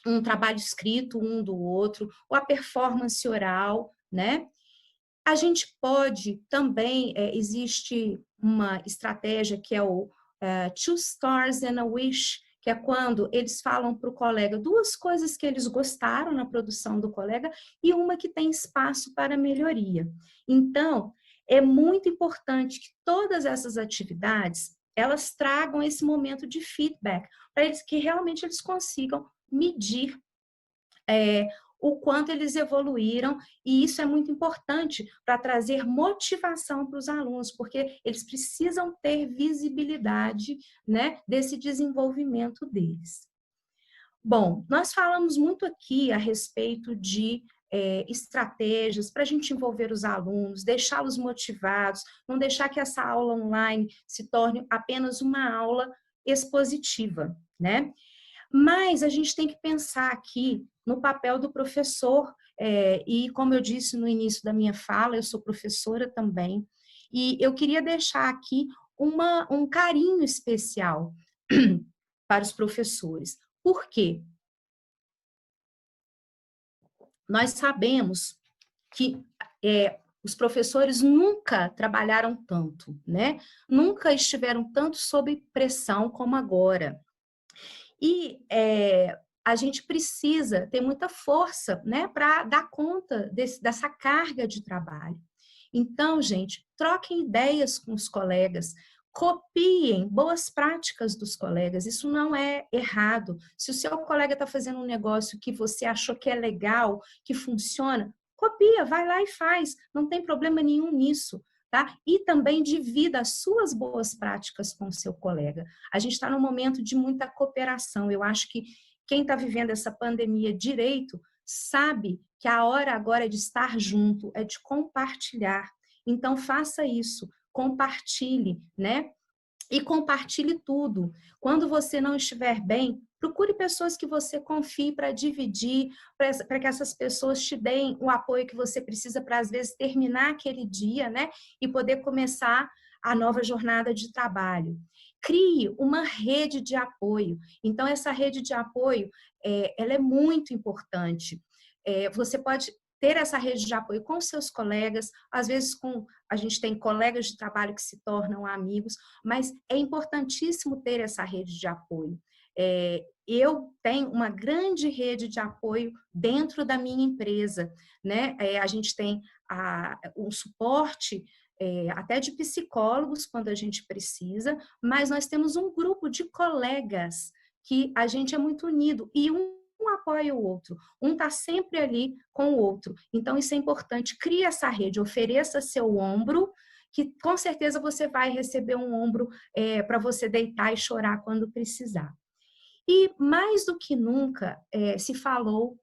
um trabalho escrito um do outro, ou a performance oral, né? A gente pode também, existe uma estratégia que é o Two Stars and a Wish, que é quando eles falam para o colega duas coisas que eles gostaram na produção do colega e uma que tem espaço para melhoria. Então, é muito importante que todas essas atividades, elas tragam esse momento de feedback, para eles que realmente eles consigam medir o quanto eles evoluíram, e isso é muito importante para trazer motivação para os alunos, porque eles precisam ter visibilidade, né, desse desenvolvimento deles. Bom, nós falamos muito aqui a respeito de estratégias para a gente envolver os alunos, deixá-los motivados, não deixar que essa aula online se torne apenas uma aula expositiva, né? Mas a gente tem que pensar aqui no papel do professor, e como eu disse no início da minha fala, eu sou professora também, e eu queria deixar aqui um carinho especial para os professores. Por quê? Nós sabemos que os professores nunca trabalharam tanto, né? Nunca estiveram tanto sob pressão como agora. E a gente precisa ter muita força, né, para dar conta dessa carga de trabalho. Então, gente, troquem ideias com os colegas, copiem boas práticas dos colegas, isso não é errado. Se o seu colega está fazendo um negócio que você achou que é legal, que funciona, copia, vai lá e faz, não tem problema nenhum nisso. Tá? E também divida as suas boas práticas com o seu colega. A gente está num momento de muita cooperação. Eu acho que quem está vivendo essa pandemia direito sabe que a hora agora é de estar junto, é de compartilhar. Então, faça isso, compartilhe, né? E compartilhe tudo. Quando você não estiver bem, procure pessoas que você confie para dividir, para que essas pessoas te deem o apoio que você precisa para, às vezes, terminar aquele dia, né? E poder começar a nova jornada de trabalho. Crie uma rede de apoio. Então, essa rede de apoio, ela é muito importante. Você pode ter essa rede de apoio com seus colegas, às vezes a gente tem colegas de trabalho que se tornam amigos, mas é importantíssimo ter essa rede de apoio. Eu tenho uma grande rede de apoio dentro da minha empresa, né? A gente tem um suporte até de psicólogos quando a gente precisa, mas nós temos um grupo de colegas que a gente é muito unido e um apoia o outro, um está sempre ali com o outro. Então, isso é importante. Crie essa rede, ofereça seu ombro, que com certeza você vai receber um ombro para você deitar e chorar quando precisar. E mais do que nunca se falou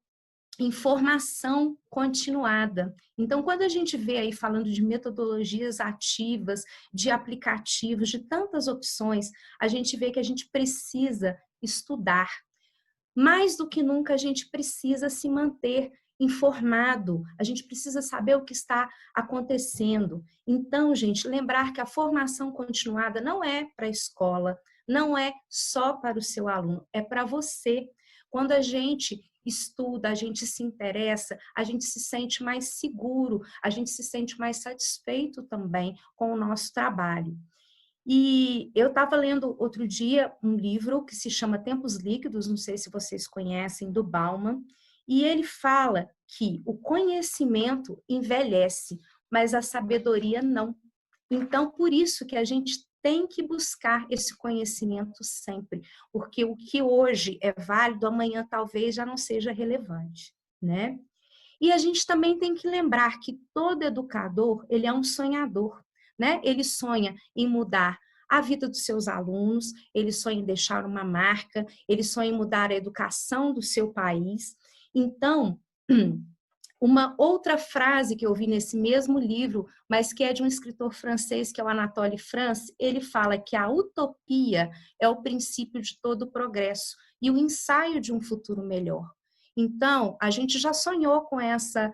em formação continuada. Então, quando a gente vê aí falando de metodologias ativas, de aplicativos, de tantas opções, a gente vê que a gente precisa estudar. Mais do que nunca, a gente precisa se manter informado, a gente precisa saber o que está acontecendo. Então, gente, lembrar que a formação continuada não é para a escola, não é só para o seu aluno, é para você. Quando a gente estuda, a gente se interessa, a gente se sente mais seguro, a gente se sente mais satisfeito também com o nosso trabalho. E eu estava lendo outro dia um livro que se chama Tempos Líquidos, não sei se vocês conhecem, do Bauman, e ele fala que o conhecimento envelhece, mas a sabedoria não. Então, por isso que a gente tem que buscar esse conhecimento sempre, porque o que hoje é válido, amanhã talvez já não seja relevante, né? E a gente também tem que lembrar que todo educador, ele é um sonhador, né? Ele sonha em mudar a vida dos seus alunos, ele sonha em deixar uma marca, ele sonha em mudar a educação do seu país. Então, uma outra frase que eu vi nesse mesmo livro, mas que é de um escritor francês, que é o Anatole France, ele fala que a utopia é o princípio de todo progresso e o ensaio de um futuro melhor. Então, a gente já sonhou com essa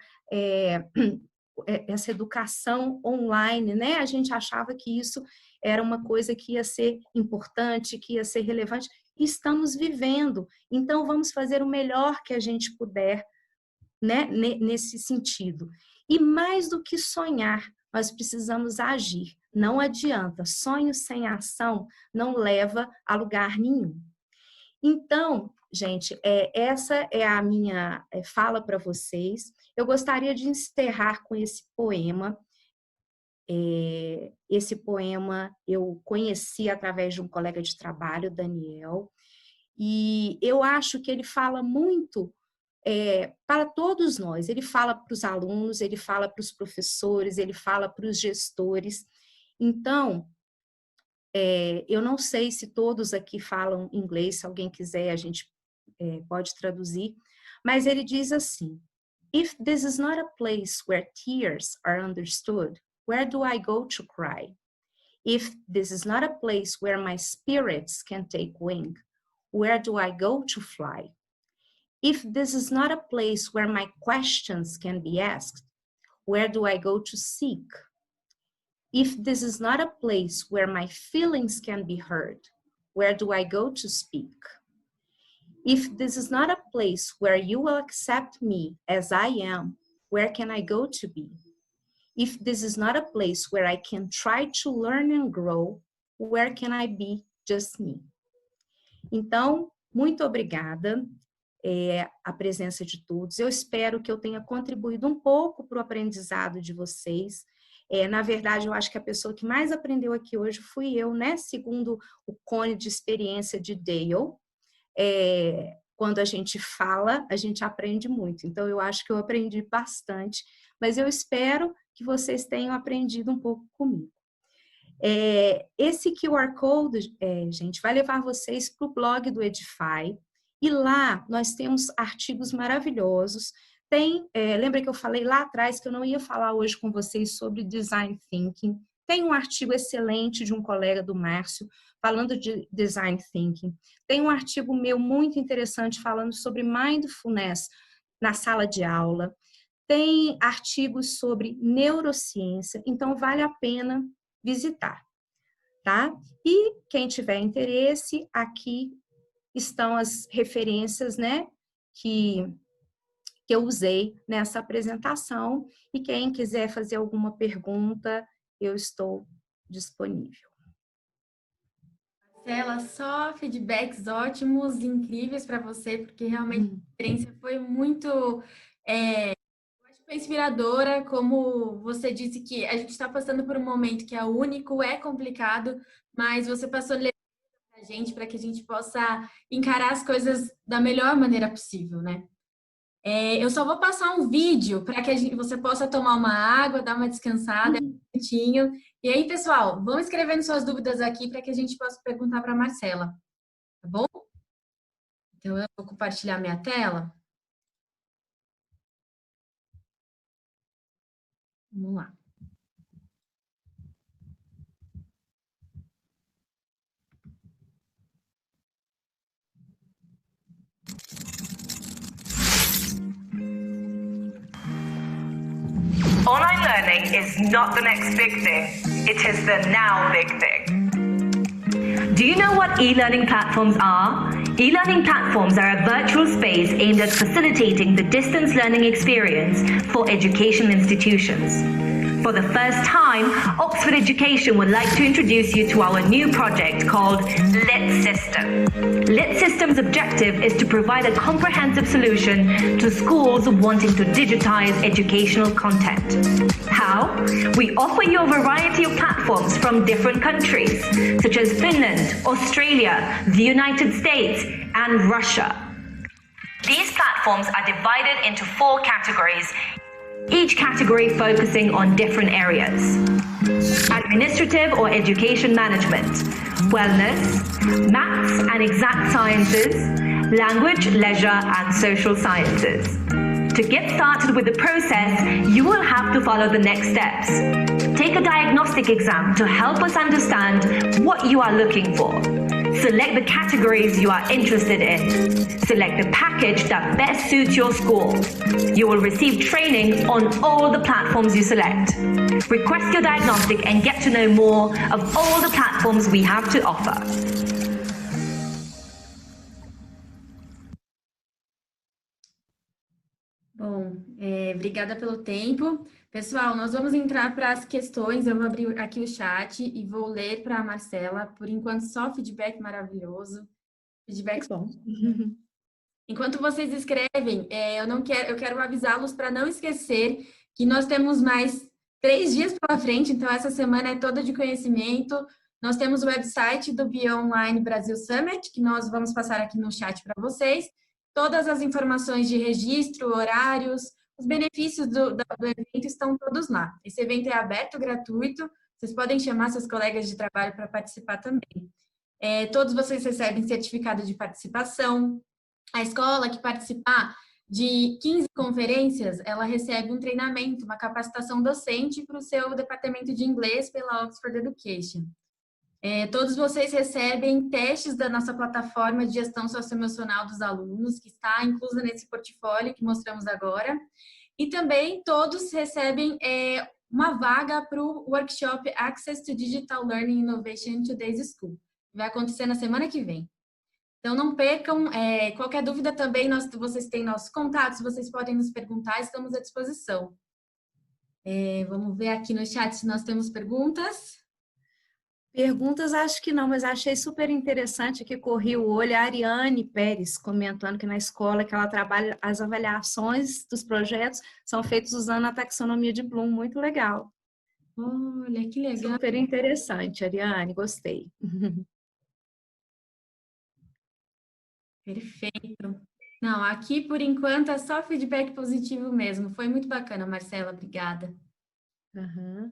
educação online, né? A gente achava que isso era uma coisa que ia ser importante, que ia ser relevante, e estamos vivendo. Então, vamos fazer o melhor que a gente puder, né? Nesse sentido. E mais do que sonhar, nós precisamos agir. Não adianta, sonho sem ação não leva a lugar nenhum. Então, gente, essa é a minha fala para vocês. Eu gostaria de encerrar com esse poema. Esse poema eu conheci através de um colega de trabalho, Daniel, e eu acho que ele fala muito para todos nós. Ele fala para os alunos, ele fala para os professores, ele fala para os gestores. Então, eu não sei se todos aqui falam inglês, se alguém quiser, a gente pode traduzir, mas ele diz assim: If this is not a place where tears are understood, where do I go to cry? If this is not a place where my spirits can take wing, where do I go to fly? If this is not a place where my questions can be asked, where do I go to seek? If this is not a place where my feelings can be heard, where do I go to speak? If this is not a place where you will accept me as I am, where can I go to be? If this is not a place where I can try to learn and grow, where can I be just me? Então, muito obrigada a presença de todos. Eu espero que eu tenha contribuído um pouco para o aprendizado de vocês. Na verdade, eu acho que a pessoa que mais aprendeu aqui hoje fui eu, né? Segundo o cone de experiência de Dale. Quando a gente fala, a gente aprende muito. Então, eu acho que eu aprendi bastante, mas eu espero que vocês tenham aprendido um pouco comigo. Esse QR Code, gente, vai levar vocês para o blog do Edify, e lá nós temos artigos maravilhosos. Lembra que eu falei lá atrás que eu não ia falar hoje com vocês sobre Design Thinking? Tem um artigo excelente de um colega do Márcio, falando de Design Thinking. Tem um artigo meu muito interessante falando sobre Mindfulness na sala de aula. Tem artigos sobre neurociência, então vale a pena visitar, tá? E quem tiver interesse, aqui estão as referências, né, que eu usei nessa apresentação, e quem quiser fazer alguma pergunta, eu estou disponível. Marcela, só feedbacks ótimos, incríveis para você, porque realmente a experiência foi muito foi inspiradora, como você disse que a gente está passando por um momento que é único, é complicado, mas você passou leveza para a gente, para que a gente possa encarar as coisas da melhor maneira possível, né? Eu só vou passar um vídeo para que você possa tomar uma água, dar uma descansada, um minutinho. E aí, pessoal, vão escrevendo suas dúvidas aqui para que a gente possa perguntar para a Marcela, tá bom? Então, eu vou compartilhar minha tela. Vamos lá. Online learning is not the next big thing, it is the now big thing. Do you know what e-learning platforms are? E-learning platforms are a virtual space aimed at facilitating the distance learning experience for educational institutions. For the first time, Oxford Education would like to introduce you to our new project called Lit System. Lit System's objective is to provide a comprehensive solution to schools wanting to digitize educational content. How? We offer you a variety of platforms from different countries, such as Finland, Australia, the United States, and Russia. These platforms are divided into 4 categories, each category focusing on different areas: administrative or education management, wellness, maths and exact sciences, language, leisure and social sciences. To get started with the process, you will have to follow the next steps. Take a diagnostic exam to help us understand what you are looking for. Select the categories you are interested in. Select the package that best suits your school. You will receive training on all the platforms you select. Request your diagnostic and get to know more of all the platforms we have to offer. Bom, obrigada pelo tempo. Pessoal, nós vamos entrar para as questões. Eu vou abrir aqui o chat e vou ler para a Marcela. Por enquanto, só feedback maravilhoso. Feedback bom. Enquanto vocês escrevem, eu quero avisá-los para não esquecer que nós temos mais 3 dias pela frente. Então, essa semana é toda de conhecimento. Nós temos o website do Beyond Online Brasil Summit, que nós vamos passar aqui no chat para vocês. Todas as informações de registro, horários, os benefícios do evento estão todos lá. Esse evento é aberto, gratuito. Vocês podem chamar seus colegas de trabalho para participar também. Todos vocês recebem certificado de participação. A escola que participar de 15 conferências, ela recebe um treinamento, uma capacitação docente para o seu departamento de inglês pela Oxford Education. Todos vocês recebem testes da nossa plataforma de gestão socioemocional dos alunos, que está inclusa nesse portfólio que mostramos agora. E também todos recebem uma vaga para o workshop Access to Digital Learning Innovation in Today's School. Vai acontecer na semana que vem. Então, não percam. Qualquer dúvida também, vocês têm nossos contatos, vocês podem nos perguntar, estamos à disposição. Vamos ver aqui no chat se nós temos perguntas. Perguntas, acho que não, mas achei super interessante que corri o olho a Ariane Pérez comentando que na escola que ela trabalha, as avaliações dos projetos são feitas usando a taxonomia de Bloom, muito legal. Olha, que legal. Super interessante, Ariane, gostei. Perfeito. Não, aqui por enquanto é só feedback positivo mesmo. Foi muito bacana, Marcela, obrigada. Uhum.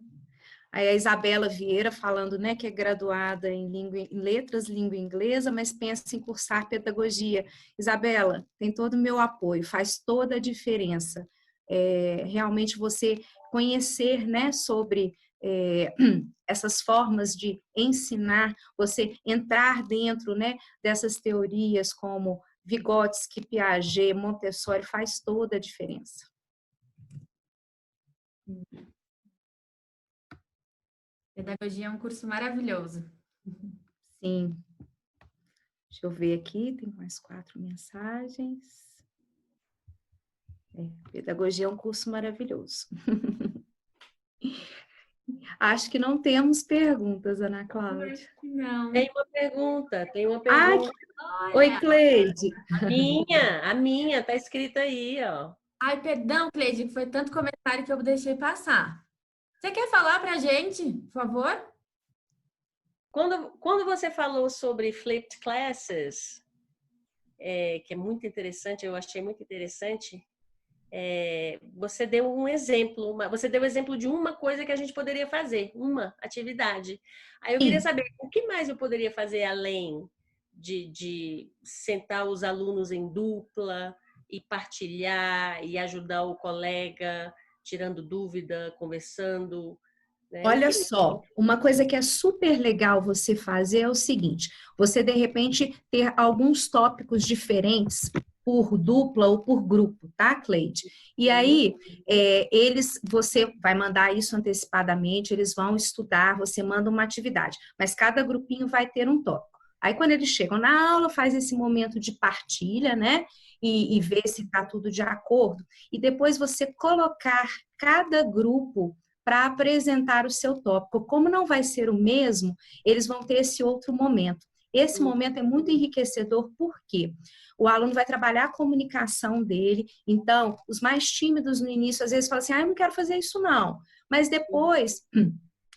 Aí a Isabela Vieira falando, né, que é graduada em letras, língua inglesa, mas pensa em cursar pedagogia. Isabela, tem todo o meu apoio, faz toda a diferença. Realmente você conhecer, né, sobre essas formas de ensinar, você entrar dentro, né, dessas teorias como Vygotsky, Piaget, Montessori, faz toda a diferença. Pedagogia é um curso maravilhoso. Sim. Deixa eu ver aqui, tem mais 4 mensagens. Pedagogia é um curso maravilhoso. Acho que não temos perguntas, Ana Cláudia. Não. Tem uma pergunta. Oi, Cleide. A minha, tá escrita aí, ó. Ai, perdão, Cleide, que foi tanto comentário que eu deixei passar. Você quer falar para a gente, por favor? Quando você falou sobre flipped classes, que é muito interessante, eu achei muito interessante, você deu um exemplo, você deu o exemplo de uma coisa que a gente poderia fazer, uma atividade. Aí eu queria saber o que mais eu poderia fazer além de sentar os alunos em dupla e partilhar e ajudar o colega, tirando dúvida, conversando. Né? Olha só, uma coisa que é super legal você fazer é o seguinte, você de repente ter alguns tópicos diferentes por dupla ou por grupo, tá, Cleide? E aí, você vai mandar isso antecipadamente, eles vão estudar, você manda uma atividade, mas cada grupinho vai ter um tópico. Aí, quando eles chegam na aula, faz esse momento de partilha, né? E ver se está tudo de acordo. E depois você colocar cada grupo para apresentar o seu tópico. Como não vai ser o mesmo, eles vão ter esse outro momento. Esse momento é muito enriquecedor, porque o aluno vai trabalhar a comunicação dele, então, os mais tímidos no início, às vezes falam assim, eu não quero fazer isso não, mas depois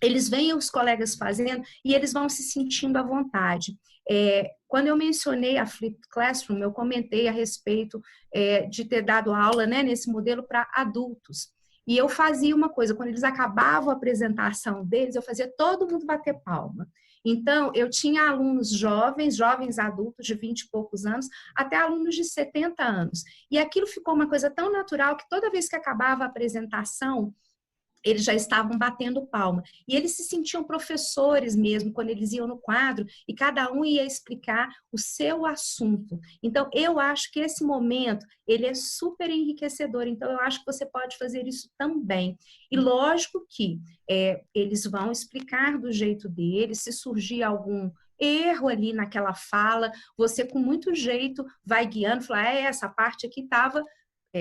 eles veem os colegas fazendo e eles vão se sentindo à vontade. Quando eu mencionei a Flipped Classroom, eu comentei a respeito de ter dado aula, né, nesse modelo para adultos. E eu fazia uma coisa, quando eles acabavam a apresentação deles, eu fazia todo mundo bater palma. Então, eu tinha alunos jovens adultos de 20 e poucos anos, até alunos de 70 anos. E aquilo ficou uma coisa tão natural que toda vez que acabava a apresentação, eles já estavam batendo palma. E eles se sentiam professores mesmo, quando eles iam no quadro, e cada um ia explicar o seu assunto. Então, eu acho que esse momento, ele é super enriquecedor. Então, eu acho que você pode fazer isso também. E lógico que eles vão explicar do jeito deles, se surgir algum erro ali naquela fala, você com muito jeito vai guiando, falar, essa parte aqui estava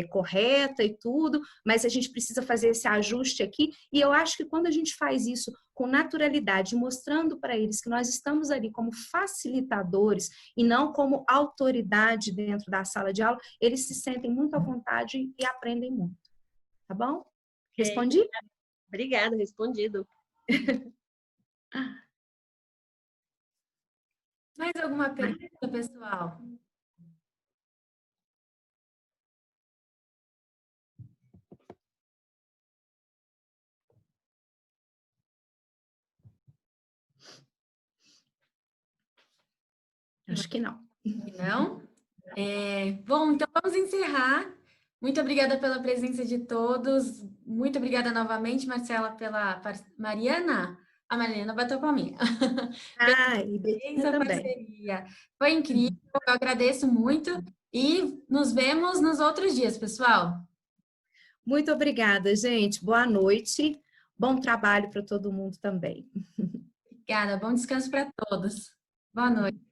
correta e tudo, mas a gente precisa fazer esse ajuste aqui, e eu acho que quando a gente faz isso com naturalidade, mostrando para eles que nós estamos ali como facilitadores e não como autoridade dentro da sala de aula, eles se sentem muito à vontade e aprendem muito. Tá bom? Respondi? Obrigada, respondido. Mais alguma pergunta, pessoal? Acho que não. Não? Bom, então vamos encerrar. Muito obrigada pela presença de todos. Muito obrigada novamente, Marcela, Mariana. A Mariana bateu palminha. E Betina Essa também. parceria. Foi incrível, eu agradeço muito e nos vemos nos outros dias, pessoal. Muito obrigada, gente. Boa noite. Bom trabalho para todo mundo também. Obrigada, bom descanso para todos. Boa noite.